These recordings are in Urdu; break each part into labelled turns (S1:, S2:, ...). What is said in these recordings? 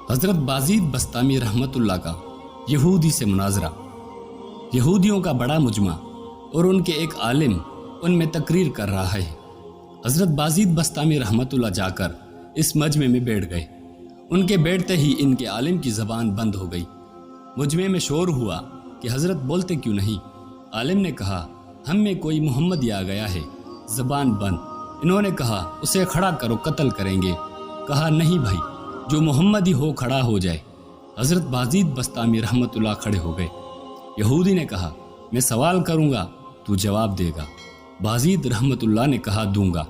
S1: حضرت بازید بسطامی رحمت اللہ کا یہودی سے مناظرہ۔ یہودیوں کا بڑا مجمع اور ان کے ایک عالم ان میں تقریر کر رہا ہے۔ حضرت بازید بسطامی رحمت اللہ جا کر اس مجمع میں بیٹھ گئے۔ ان کے بیٹھتے ہی ان کے عالم کی زبان بند ہو گئی۔ مجمع میں شور ہوا کہ حضرت بولتے کیوں نہیں؟ عالم نے کہا ہم میں کوئی محمدی آ گیا ہے۔ زبان بند۔ انہوں نے کہا اسے کھڑا کرو، قتل کریں گے۔ کہا نہیں بھائی، جو محمدی ہو کھڑا ہو جائے۔ حضرت بازید بسطامی رحمت اللہ کھڑے ہو گئے۔ یہودی نے کہا میں سوال کروں گا تو جواب دے گا۔ بازید رحمت اللہ نے کہا دوں گا۔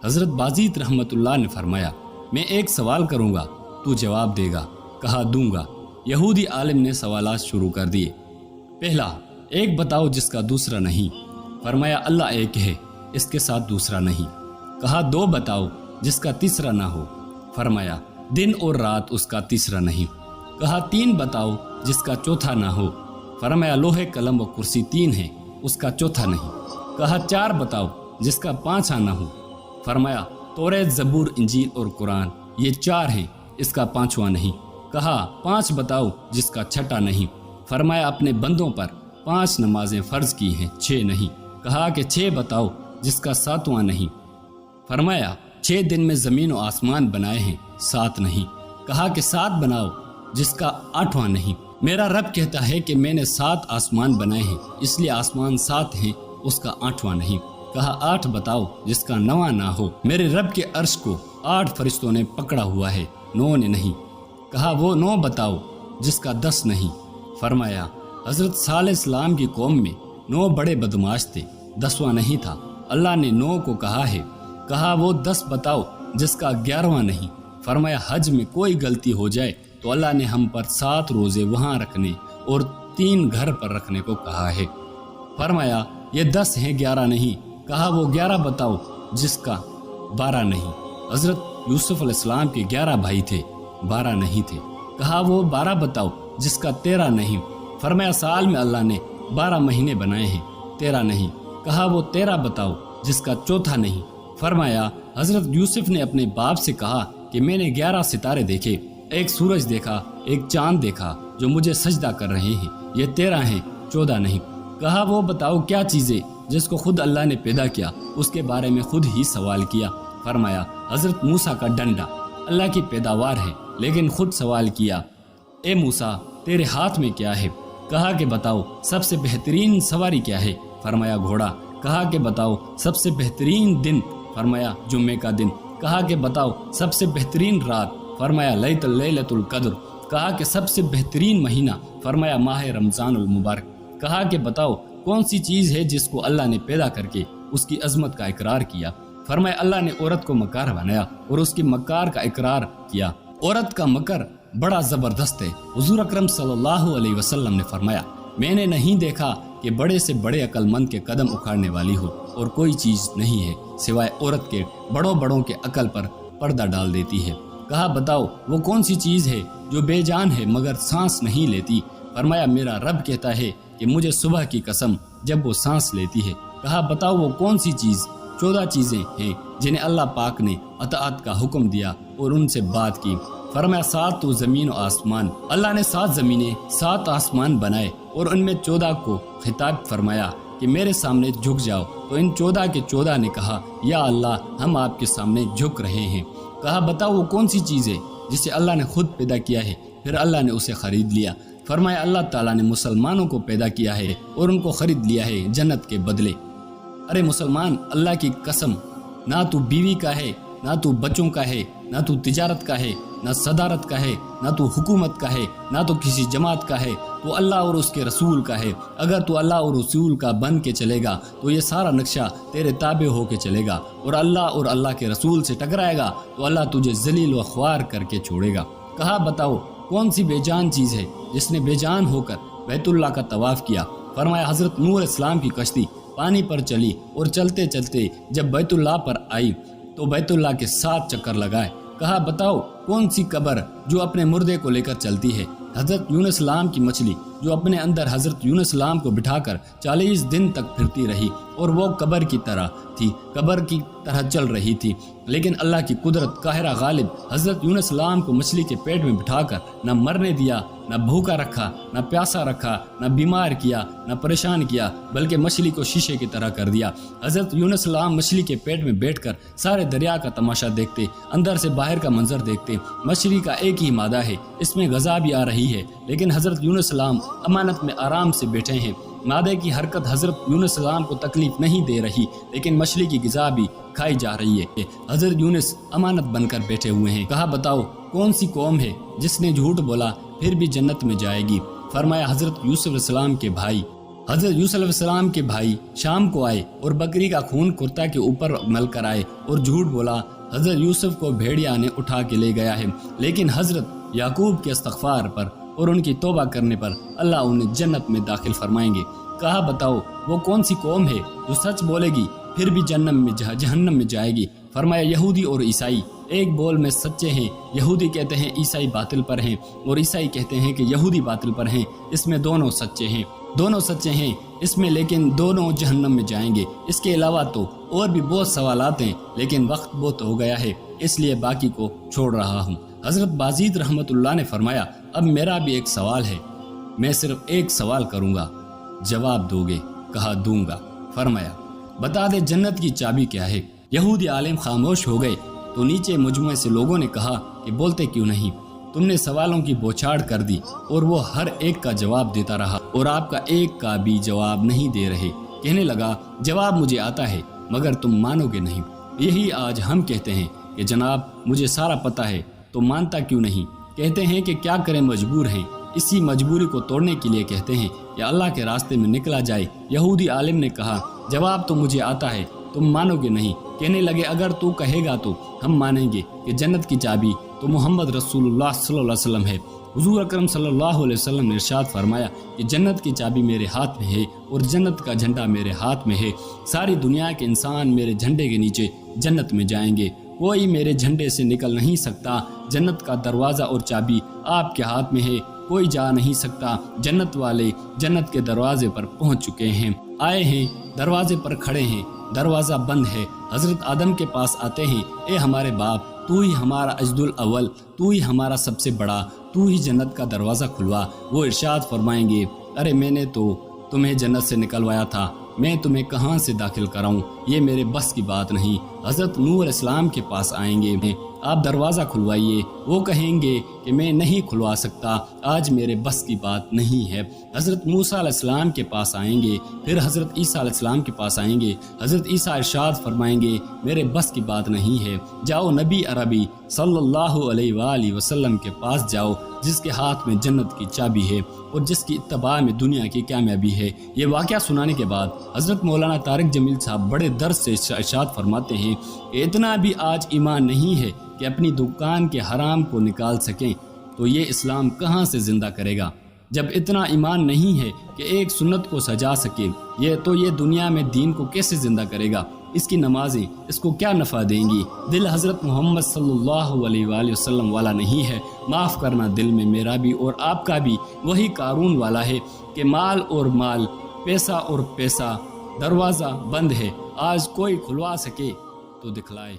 S1: حضرت بازید رحمت اللہ نے فرمایا میں ایک سوال کروں گا تو جواب دے گا۔ کہا دوں گا۔ یہودی عالم نے سوالات شروع کر دیے۔ پہلا، ایک بتاؤ جس کا دوسرا نہیں۔ فرمایا اللہ ایک ہے، اس کے ساتھ دوسرا نہیں۔ کہا دو بتاؤ جس کا تیسرا نہ ہو۔ فرمایا دن اور رات اس کا تیسرا نہیں۔ کہا تین بتاؤ جس کا چوتھا نہ ہو۔ فرمایا لوہے قلم و کرسی تین ہیں، اس کا چوتھا نہیں۔ کہا چار بتاؤ جس کا پانچواں نہ ہو۔ فرمایا توریت، زبور، انجیل اور قرآن، یہ چار ہیں، اس کا پانچواں نہیں۔ کہا پانچ بتاؤ جس کا چھٹا نہیں۔ فرمایا اپنے بندوں پر 5 نمازیں فرض کی ہیں، 6 نہیں۔ کہا کہ 6 بتاؤ جس کا 7واں نہیں۔ فرمایا 6 دن میں زمین و آسمان بنائے ہیں، 7 نہیں۔ کہا کہ 7 بناؤ جس کا 8واں نہیں۔ میرا رب کہتا ہے کہ میں نے 7 آسمان بنائے ہیں، اس لیے آسمان 7 ہیں، اس کا 8واں نہیں۔ کہا 8 بتاؤ جس کا 9واں نہ ہو۔ میرے رب کے عرش کو 8 فرشتوں نے پکڑا ہوا ہے، 9 نے نہیں۔ کہا وہ 9 بتاؤ جس کا 10 نہیں۔ فرمایا حضرت صالح السلام کی قوم میں 9 بڑے بدماش تھے، 10واں نہیں تھا۔ اللہ نے 9 کو کہا ہے۔ کہا وہ 10 بتاؤ جس کا 11واں نہیں۔ فرمایا حج میں کوئی غلطی ہو جائے تو اللہ نے ہم پر 7 روزے وہاں رکھنے اور 3 گھر پر رکھنے کو کہا ہے۔ فرمایا یہ 10 ہیں، 11 نہیں۔ کہا وہ 11 بتاؤ جس کا 12 نہیں۔ حضرت یوسف علیہ السلام کے 11 بھائی تھے، 12 نہیں تھے۔ کہا وہ 12 بتاؤ جس کا 13 نہیں۔ فرمایا سال میں اللہ نے 12 مہینے بنائے ہیں، 13 نہیں۔ کہا وہ 13 بتاؤ جس کا چوتھا نہیں۔ فرمایا حضرت یوسف نے اپنے باپ سے کہا کہ میں نے 11 ستارے دیکھے، ایک سورج دیکھا، ایک چاند دیکھا جو مجھے سجدہ کر رہے ہیں، یہ 13 ہیں، 14 نہیں۔ کہا وہ بتاؤ کیا چیزیں جس کو خود اللہ نے پیدا کیا، اس کے بارے میں خود ہی سوال کیا۔ فرمایا حضرت موسیٰ کا ڈنڈا اللہ کی پیداوار ہے، لیکن خود سوال کیا اے موسیٰ تیرے ہاتھ میں کیا ہے؟ کہا کہ بتاؤ سب سے بہترین سواری کیا ہے؟ فرمایا گھوڑا۔ کہا کہ بتاؤ سب سے بہترین دن؟ فرمایا جمعے کا دن۔ کہا کہ بتاؤ سب سے بہترین رات؟ فرمایا لیلۃ القدر۔ کہا کہ سب سے بہترین مہینہ؟ فرمایا ماہ رمضان المبارک۔ کہا کہ بتاؤ کون سی چیز ہے جس کو اللہ نے پیدا کر کے اس کی عظمت کا اقرار کیا؟ فرمایا اللہ نے عورت کو مکار بنایا اور اس کی مکار کا اقرار کیا۔ عورت کا مکر بڑا زبردست ہے۔ حضور اکرم صلی اللہ علیہ وسلم نے فرمایا میں نے نہیں دیکھا کہ بڑے سے بڑے عقل مند کے قدم اکھاڑنے والی ہو، اور کوئی چیز نہیں ہے سوائے عورت کے بڑوں کے عقل پر پردہ ڈال دیتی ہے۔ کہا بتاؤ وہ کون سی چیز ہے جو بے جان ہے مگر سانس نہیں لیتی؟ فرمایا میرا رب کہتا ہے کہ مجھے صبح کی قسم جب وہ سانس لیتی ہے۔ کہا بتاؤ وہ کون سی چیز؟ 14 چیزیں ہیں جنہیں اللہ پاک نے اطاعت کا حکم دیا اور ان سے بات کی۔ فرمایا 7 تو زمین و آسمان، اللہ نے 7 زمینیں 7 آسمان بنائے اور ان میں 14 کو خطاب فرمایا کہ میرے سامنے جھک جاؤ، تو ان 14 کے 14 نے کہا یا اللہ ہم آپ کے سامنے جھک رہے ہیں۔ کہا بتاؤ وہ کون سی چیز ہے جسے اللہ نے خود پیدا کیا ہے، پھر اللہ نے اسے خرید لیا؟ فرمایا اللہ تعالیٰ نے مسلمانوں کو پیدا کیا ہے اور ان کو خرید لیا ہے جنت کے بدلے۔ ارے مسلمان اللہ کی قسم، نہ تو بیوی کا ہے، نہ تو بچوں کا ہے، نہ تو تجارت کا ہے، نہ صدارت کا ہے، نہ تو حکومت کا ہے، نہ تو کسی جماعت کا ہے، تو اللہ اور اس کے رسول کا ہے۔ اگر تو اللہ اور رسول کا بن کے چلے گا تو یہ سارا نقشہ تیرے تابع ہو کے چلے گا، اور اللہ کے رسول سے ٹکرائے گا تو اللہ تجھے ذلیل و خوار کر کے چھوڑے گا۔ کہا بتاؤ کون سی بے جان چیز ہے جس نے بے جان ہو کر بیت اللہ کا طواف کیا؟ فرمایا حضرت نوح علیہ السلام کی کشتی پانی پر چلی اور چلتے چلتے جب بیت اللہ پر آئی تو بیت اللہ کے 7 چکر لگائے۔ کہا بتاؤ کون سی قبر جو اپنے مردے کو لے کر چلتی ہے؟ حضرت یونس السلام کی مچھلی جو اپنے اندر حضرت یونس السلام کو بٹھا کر 40 دن تک پھرتی رہی اور وہ قبر کی طرح چل رہی تھی، لیکن اللہ کی قدرت قاہرہ غالب حضرت یونس السلام کو مچھلی کے پیٹ میں بٹھا کر نہ مرنے دیا، نہ بھوکا رکھا، نہ پیاسا رکھا، نہ بیمار کیا، نہ پریشان کیا، بلکہ مچھلی کو شیشے کی طرح کر دیا۔ حضرت یونس السلام مچھلی کے پیٹ میں بیٹھ کر سارے دریا کا تماشا دیکھتے، اندر سے باہر کا منظر دیکھتے۔ مچھلی کا ایک ہی مادہ ہے، اس میں غذا بھی آ رہی ہے، لیکن حضرت یونس السلام امانت میں آرام سے بیٹھے ہیں۔ مادے کی حرکت حضرت یونس السلام کو تکلیف نہیں دے رہی، لیکن مچھلی کی غذا بھی کھائی جا رہی ہے۔ حضرت یونس امانت بن کر بیٹھے ہوئے ہیں۔ کہا بتاؤ کون سی قوم ہے جس نے جھوٹ بولا پھر بھی جنت میں جائے گی؟ فرمایا حضرت یوسف علیہ السلام کے بھائی۔ حضرت یوسف علیہ السلام کے بھائی شام کو آئے اور بکری کا خون کرتا کے اوپر مل کر آئے اور جھوٹ بولا حضرت یوسف کو بھیڑیا نے اٹھا کے لے گیا ہے، لیکن حضرت یعقوب کے استغفار پر اور ان کی توبہ کرنے پر اللہ انہیں جنت میں داخل فرمائیں گے۔ کہا بتاؤ وہ کون سی قوم ہے جو سچ بولے گی پھر بھی جہنم میں جائے گی؟ فرمایا یہودی اور عیسائی ایک بول میں سچے ہیں، یہودی کہتے ہیں عیسائی باطل پر ہیں اور عیسائی کہتے ہیں کہ یہودی باطل پر ہیں، اس میں دونوں سچے ہیں اس میں، لیکن دونوں جہنم میں جائیں گے۔ اس کے علاوہ تو اور بھی بہت سوالات ہیں، لیکن وقت بہت ہو گیا ہے، اس لیے باقی کو چھوڑ رہا ہوں۔ حضرت بازید رحمت اللہ نے فرمایا اب میرا بھی ایک سوال ہے، میں صرف ایک سوال کروں گا، جواب دو گے؟ کہا دوں گا۔ فرمایا بتا دے جنت کی چابی کیا ہے؟ یہودی عالم خاموش ہو گئے تو نیچے مجموعے سے لوگوں نے کہا کہ بولتے کیوں نہیں؟ تم نے سوالوں کی بوچھاڑ کر دی اور وہ ہر ایک کا جواب دیتا رہا اور آپ کا ایک کا بھی جواب نہیں دے رہے۔ کہنے لگا جواب مجھے آتا ہے مگر تم مانو گے نہیں۔ یہی آج ہم کہتے ہیں کہ جناب مجھے سارا پتہ ہے تو مانتا کیوں نہیں؟ کہتے ہیں کہ کیا کریں مجبور ہیں، اسی مجبوری کو توڑنے کے لیے کہتے ہیں کہ اللہ کے راستے میں نکلا جائے۔ یہودی عالم نے کہا جواب تو مجھے آتا ہے، تم مانو گے نہیں۔ کہنے لگے اگر تو کہے گا تو ہم مانیں گے کہ جنت کی چابی تو محمد رسول اللہ صلی اللہ علیہ وسلم ہے۔ حضور اکرم صلی اللہ علیہ وسلم نے ارشاد فرمایا کہ جنت کی چابی میرے ہاتھ میں ہے اور جنت کا جھنڈا میرے ہاتھ میں ہے۔ ساری دنیا کے انسان میرے جھنڈے کے نیچے جنت میں جائیں گے، کوئی میرے جھنڈے سے نکل نہیں سکتا۔ جنت کا دروازہ اور چابی آپ کے ہاتھ میں ہے، کوئی جا نہیں سکتا۔ جنت والے جنت کے دروازے پر پہنچ چکے ہیں، آئے ہیں، دروازے پر کھڑے ہیں، دروازہ بند ہے۔ حضرت آدم کے پاس آتے ہیں، اے ہمارے باپ تو ہی ہمارا اجد الاول، تو ہی ہمارا سب سے بڑا، تو ہی جنت کا دروازہ کھلوا۔ وہ ارشاد فرمائیں گے ارے میں نے تو تمہیں جنت سے نکلوایا تھا، میں تمہیں کہاں سے داخل کراؤں، یہ میرے بس کی بات نہیں۔ حضرت نوح علیہ السلام کے پاس آئیں گے، آپ دروازہ کھلوائیے، وہ کہیں گے کہ میں نہیں کھلوا سکتا، آج میرے بس کی بات نہیں ہے۔ حضرت موسیٰ علیہ السلام کے پاس آئیں گے، پھر حضرت عیسیٰ علیہ السلام کے پاس آئیں گے، حضرت عیسیٰ ارشاد فرمائیں گے میرے بس کی بات نہیں ہے، جاؤ نبی عربی صلی اللہ علیہ وآلہ وسلم کے پاس جاؤ، جس کے ہاتھ میں جنت کی چابی ہے اور جس کی اتباع میں دنیا کی کامیابی ہے۔ یہ واقعہ سنانے کے بعد حضرت مولانا طارق جمیل صاحب بڑے درد سے ارشاد فرماتے ہیں کہ اتنا بھی آج ایمان نہیں ہے کہ اپنی دکان کے حرام کو نکال سکیں تو یہ اسلام کہاں سے زندہ کرے گا؟ جب اتنا ایمان نہیں ہے کہ ایک سنت کو سجا سکے یہ دنیا میں دین کو کیسے زندہ کرے گا؟ اس کی نمازیں اس کو کیا نفع دیں گی؟ دل حضرت محمد صلی اللہ علیہ وآلہ وسلم والا نہیں ہے، معاف کرنا دل میں میرا بھی اور آپ کا بھی وہی قارون والا ہے کہ مال اور مال، پیسہ اور پیسہ، دروازہ بند ہے، آج کوئی کھلوا سکے تو دکھلائے۔